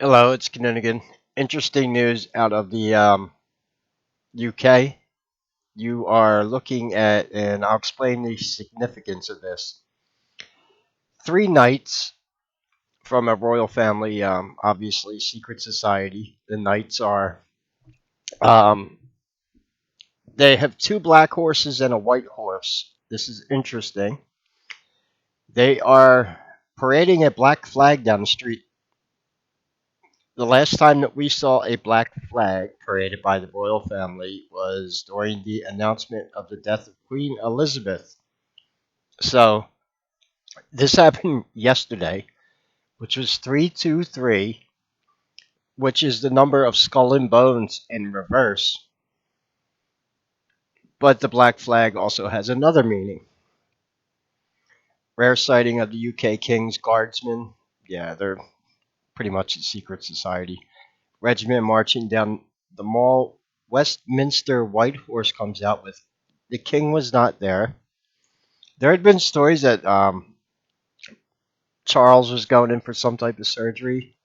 Hello, it's Kinninigan. Interesting news out of the UK. You are looking at, and I'll explain the significance of this. Three knights from a royal family, obviously secret society. The knights are, um, they have two black horses and a white horse. This is interesting. They are parading a black flag down the street. The last time that we saw a black flag paraded by the royal family was during the announcement of the death of Queen Elizabeth. So this happened yesterday, which was 323, which is the number of skull and bones in reverse. But the black flag also has another meaning. Rare sighting of the UK King's Guardsmen. Yeah, they're pretty much a secret society. Regiment marching down the mall. Westminster White Horse comes out with the king was not there. There had been stories that Charles was going in for some type of surgery.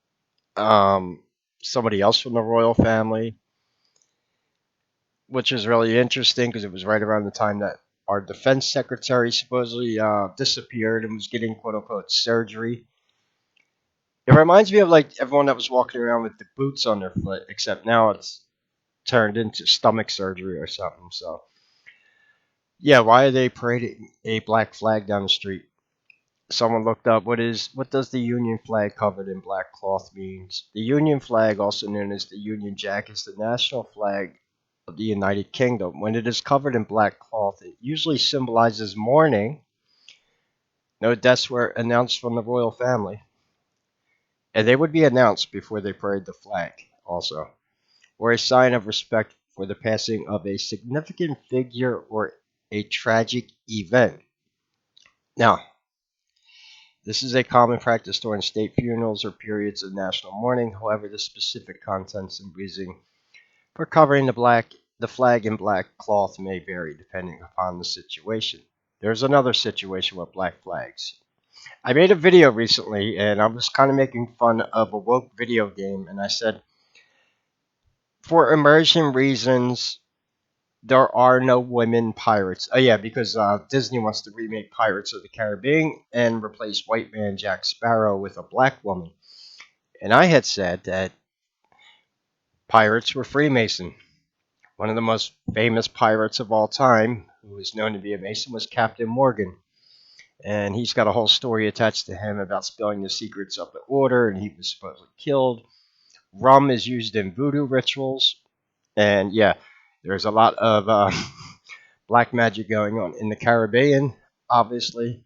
Um, Somebody else from the royal family, which is really interesting because it was right around the time that our defense secretary supposedly disappeared and was getting quote unquote surgery. It reminds me of like everyone that was walking around with the boots on their foot, except now it's turned into stomach surgery or something. So yeah, why are they parading a black flag down the street? Someone looked up what does the Union flag covered in black cloth means. The Union flag, also known as the Union Jack, is the national flag of the United Kingdom. When it is covered in black cloth, it usually symbolizes mourning. No deaths were announced from the royal family, and they would be announced before they parade the flag, also, or a sign of respect for the passing of a significant figure or a tragic event. Now, this is a common practice during state funerals or periods of national mourning. However, the specific contents and reason for covering the flag in black cloth may vary depending upon the situation. There's another situation with black flags. I made a video recently and I was kind of making fun of a woke video game, and I said, for immersion reasons, there are no women pirates. Oh yeah, because Disney wants to remake Pirates of the Caribbean and replace white man Jack Sparrow with a black woman. And I had said that pirates were Freemason. One of the most famous pirates of all time, who was known to be a Mason, was Captain Morgan. And he's got a whole story attached to him about spilling the secrets of the order, and he was supposedly killed. Rum is used in voodoo rituals. And yeah, there's a lot of black magic going on in the Caribbean, obviously.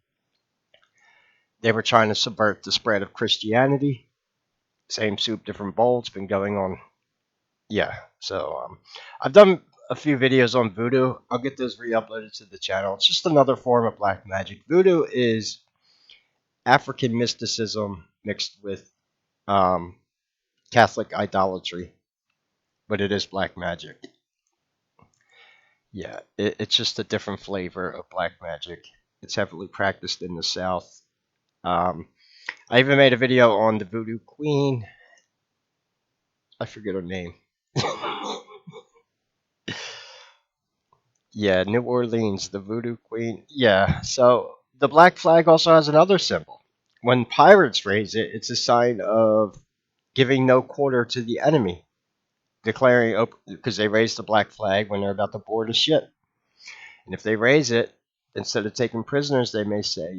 They were trying to subvert the spread of Christianity. Same soup, different bowl. It's been going on. Yeah, so I've done a few videos on voodoo. I'll get those re-uploaded to the channel. It's just another form of black magic. Voodoo is African mysticism mixed with um, Catholic idolatry, but it is black magic. Yeah, it's just a different flavor of black magic. It's heavily practiced in the South. Um, I even made a video on the voodoo queen. I forget her name. Yeah, New Orleans, the voodoo queen. Yeah, so the black flag also has another symbol. When pirates raise it, it's a sign of giving no quarter to the enemy, declaring because they raise the black flag when they're about to board a ship. And if they raise it, instead of taking prisoners, they may say,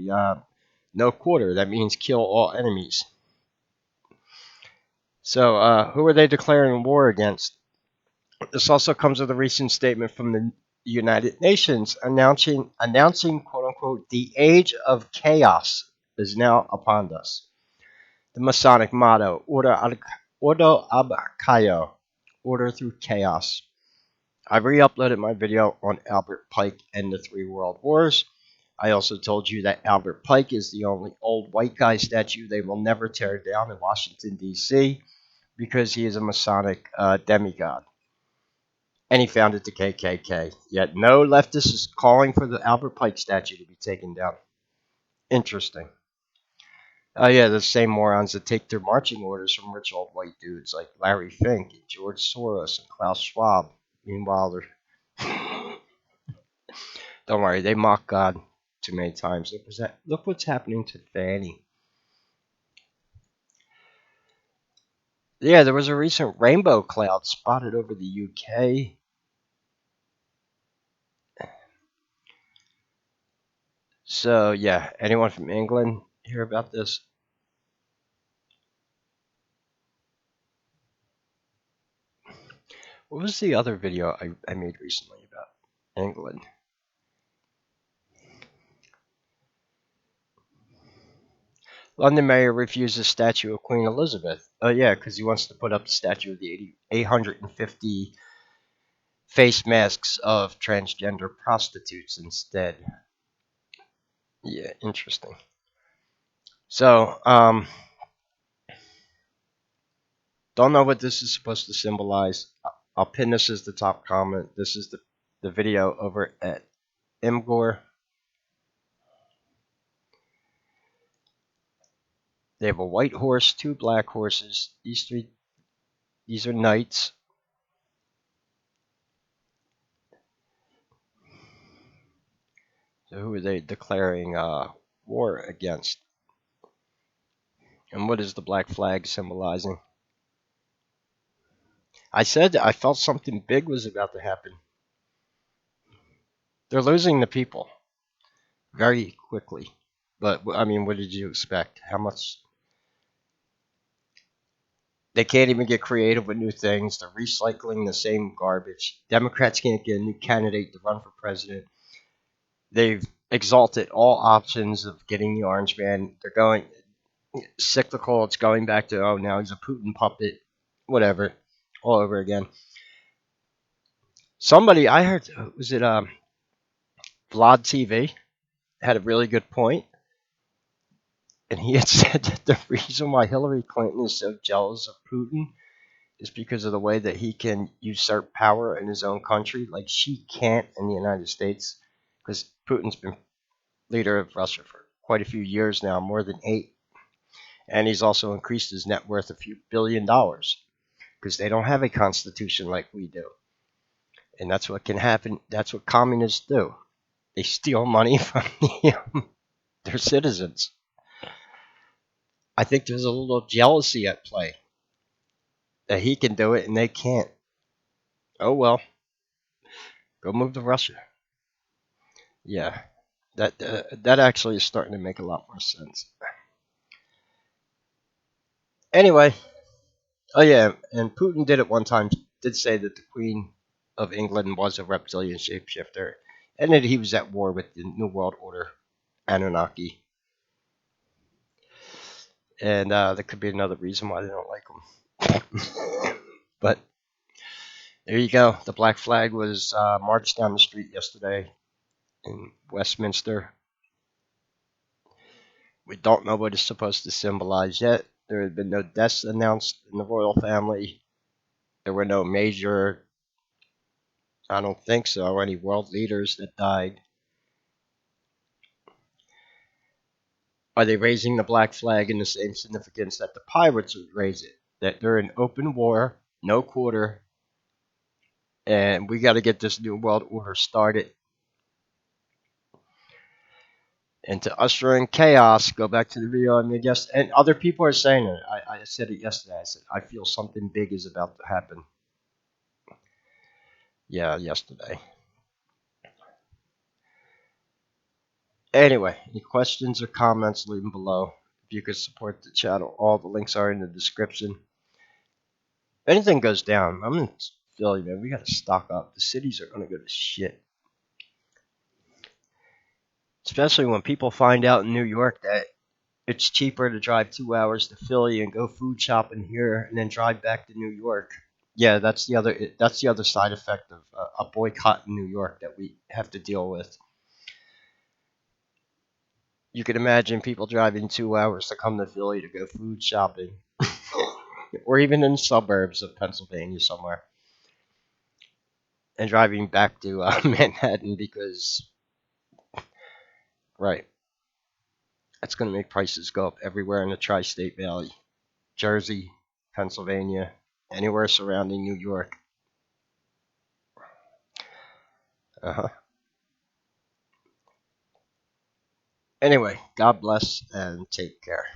no quarter. That means kill all enemies. So, who are they declaring war against? This also comes with a recent statement from the United Nations announcing quote unquote the age of chaos is now upon us. The Masonic motto, Ordo ab Chaos, order through chaos. I re-uploaded my video on Albert Pike and the Three World Wars. I also told you that Albert Pike is the only old white guy statue they will never tear down in Washington, D.C., because he is a Masonic demigod. And he founded the KKK. Yet no leftist is calling for the Albert Pike statue to be taken down. Interesting. Oh yeah, the same morons that take their marching orders from rich old white dudes like Larry Fink and George Soros and Klaus Schwab. Meanwhile, they're don't worry, they mock God too many times. Look what's happening to Fanny. Yeah, there was a recent rainbow cloud spotted over the UK. So yeah, anyone from England hear about this? What was the other video I made recently about England? London mayor refuses statue of Queen Elizabeth. Oh yeah, because he wants to put up the statue of the 850 face masks of transgender prostitutes instead. Yeah, interesting. So, don't know what this is supposed to symbolize. I'll pin this as the top comment. This is the video over at Imgor. They have a white horse, two black horses. These are knights. So who are they declaring war against? And what is the black flag symbolizing? I said I felt something big was about to happen. They're losing the people very quickly. But I mean, what did you expect? How much? They can't even get creative with new things. They're recycling the same garbage. Democrats can't get a new candidate to run for president. They've exalted all options of getting the orange man. They're going cyclical. It's going back to, oh, now he's a Putin puppet, whatever, all over again. Somebody I heard, was it Vlad TV, had a really good point, and he had said that the reason why Hillary Clinton is so jealous of Putin is because of the way that he can usurp power in his own country. Like she can't in the United States, because Putin's been leader of Russia for quite a few years now, more than 8, and he's also increased his net worth a few $1 billion because they don't have a constitution like we do, and that's what can happen. That's what communists do. They steal money from their citizens. I think there's a little jealousy at play that he can do it and they can't. Oh well, go move to Russia. Yeah, that actually is starting to make a lot more sense. Anyway, oh yeah, and Putin did at one time did say that the Queen of England was a reptilian shapeshifter, and that he was at war with the New World Order, Anunnaki, and that could be another reason why they don't like him. But there you go. The black flag was marched down the street yesterday in Westminster. We don't know what it's supposed to symbolize yet. There have been no deaths announced in the royal family. There were no major, I don't think so, any world leaders that died. Are they raising the black flag in the same significance that the pirates would raise it? That they're in open war, no quarter, and we got to get this new world order started. And to usher in chaos, go back to the video I made yesterday. And other people are saying it. I said it yesterday. I said, I feel something big is about to happen. Yeah, yesterday. Anyway, any questions or comments, leave them below. If you could support the channel, all the links are in the description. If anything goes down, I'm in Philly, man. We got to stock up. The cities are going to go to shit. Especially when people find out in New York that it's cheaper to drive 2 hours to Philly and go food shopping here and then drive back to New York. Yeah, that's the other side effect of a boycott in New York that we have to deal with. You can imagine people driving 2 hours to come to Philly to go food shopping, or even in the suburbs of Pennsylvania somewhere, and driving back to Manhattan because, right. That's going to make prices go up everywhere in the tri-state valley. Jersey, Pennsylvania, anywhere surrounding New York. Uh-huh. Anyway, God bless and take care.